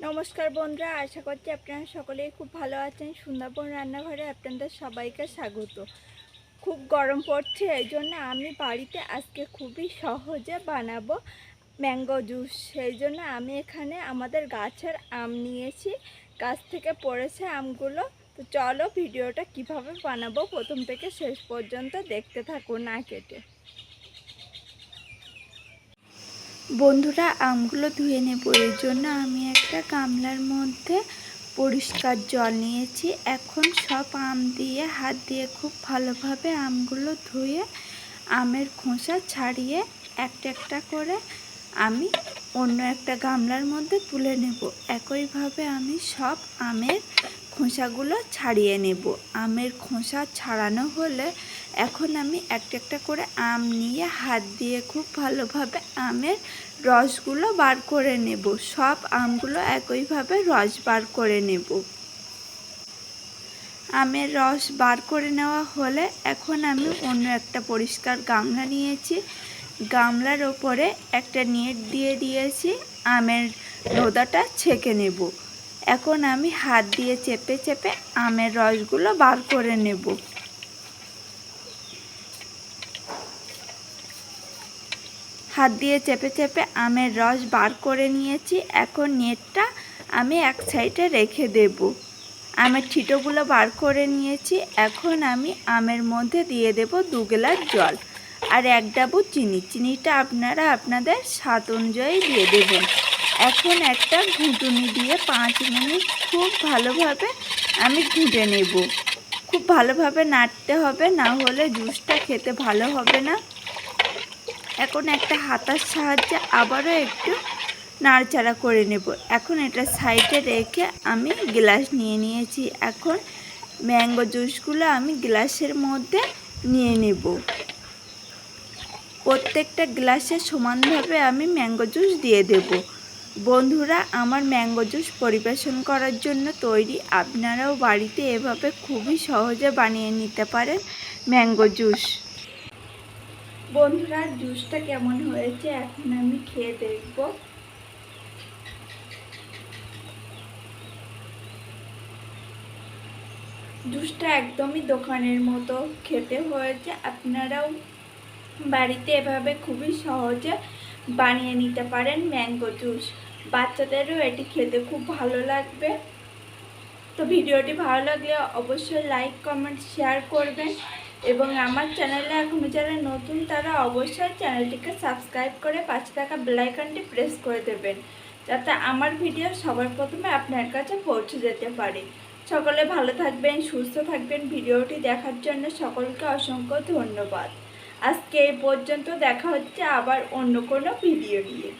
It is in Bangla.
নমস্কার বন্ধুরা, আশা করছি আপনারা সকলেই খুব ভালো আছেন। সুন্দরবন রান্নাঘরে আপনাদের সবাইকে স্বাগত। খুব গরম পড়ছে, এই জন্য আমি বাড়িতে আজকে খুবই সহজে বানাবো ম্যাঙ্গো জুস। সেই জন্য আমি এখানে আমাদের গাছের আম নিয়েছি, গাছ থেকে পড়েছে আমগুলো। তো চলো ভিডিওটা কিভাবে বানাবো প্রথম থেকে শেষ পর্যন্ত দেখতে থাকুন না কেটে। বন্ধুরা, আমগুলো ধুয়ে নেব। এর জন্য আমি একটা গামলার মধ্যে পরিষ্কার জল নিয়েছি। এখন সব আম দিয়ে হাত দিয়ে খুব ভালোভাবে আমগুলো ধুয়ে আমের খোসা ছাড়িয়ে একটা একটা করে আমি অন্য একটা গামলার মধ্যে তুলে নেব। একইভাবে আমি সব আমের খোসাগুলো ছাড়িয়ে নেব। আমের খোসা ছাড়ানো হলে এখন আমি একটা একটা করে আম নিয়ে হাত দিয়ে খুব ভালোভাবে আমের রসগুলো বার করে নেব। সব আমগুলো একইভাবে রস বার করে নেব। আমের রস বার করে নেওয়া হলে এখন আমি অন্য একটা পরিষ্কার গামলা নিয়েছি। গামলার ওপরে একটা নেট দিয়ে দিয়েছি, আমের রোদাটা ছেঁকে নেব। এখন আমি হাত দিয়ে চেপে চেপে আমের রসগুলো বার করে নেব। হাত দিয়ে চেপে চেপে আমের রস বার করে নিয়েছি। এখন নেটটা আমি এক সাইডে রেখে দেব। আমের ছিটোগুলো বার করে নিয়েছি। এখন আমি আমের মধ্যে দিয়ে দেব 2 গ্লাস জল আর 1 ডাবু চিনি। চিনিটা আপনারা আপনাদের স্বাদ অনুযায়ী দিয়ে দেবেন। এখন একটা ঘুঁটুনি দিয়ে 5 মিনিট খুব ভালোভাবে আমি ঘুঁটে নেব। খুব ভালোভাবে নাড়তে হবে, না হলে জুসটা খেতে ভালো হবে না। এখন একটা হাতার সাহায্যে আবারও একটু নাড়াচাড়া করে নেব। এখন এটা সাইডে রেখে আমি গ্লাস নিয়ে নিয়েছি। এখন ম্যাঙ্গো জুসগুলো আমি গ্লাসের মধ্যে নিয়ে নেব। প্রত্যেকটা গ্লাসে সমানভাবে আমি ম্যাঙ্গো জুস দিয়ে দেব। বন্ধুরা, আমার ম্যাঙ্গো জুস পরিবেশন করার জন্য তৈরি। আপনারাও বাড়িতে এভাবে খুবই সহজে বানিয়ে নিতে পারেন ম্যাঙ্গো জুস। বন্ধুরা, জুসটা কেমন হয়েছে এখন আমি খেয়ে দেখব। জুসটা একদমই দোকানের মতো খেতে হয়েছে। আপনারাও বাড়িতে এভাবে খুবই সহজে বানিয়ে নিতে পারেন ম্যাঙ্গো জুস। বাচ্চাদেরও এটি খেতে খুব ভালো লাগবে। তো ভিডিওটি ভালো লাগলে অবশ্যই লাইক কমেন্ট শেয়ার করবেন এবং আমার চ্যানেলে এখনও যারা নতুন তারা অবশ্যই চ্যানেলটিকে সাবস্ক্রাইব করে পাশে থাকা বেল আইকনটি প্রেস করে দেবেন, যাতে আমার ভিডিও সবার প্রথমে আপনার কাছে পৌঁছে যেতে পারে। সকলে ভালো থাকবেন, সুস্থ থাকবেন। ভিডিওটি দেখার জন্য সকলকে অসংখ্য ধন্যবাদ। আজকে এই পর্যন্ত, দেখা হচ্ছে আবার অন্য কোনো ভিডিও নিয়ে।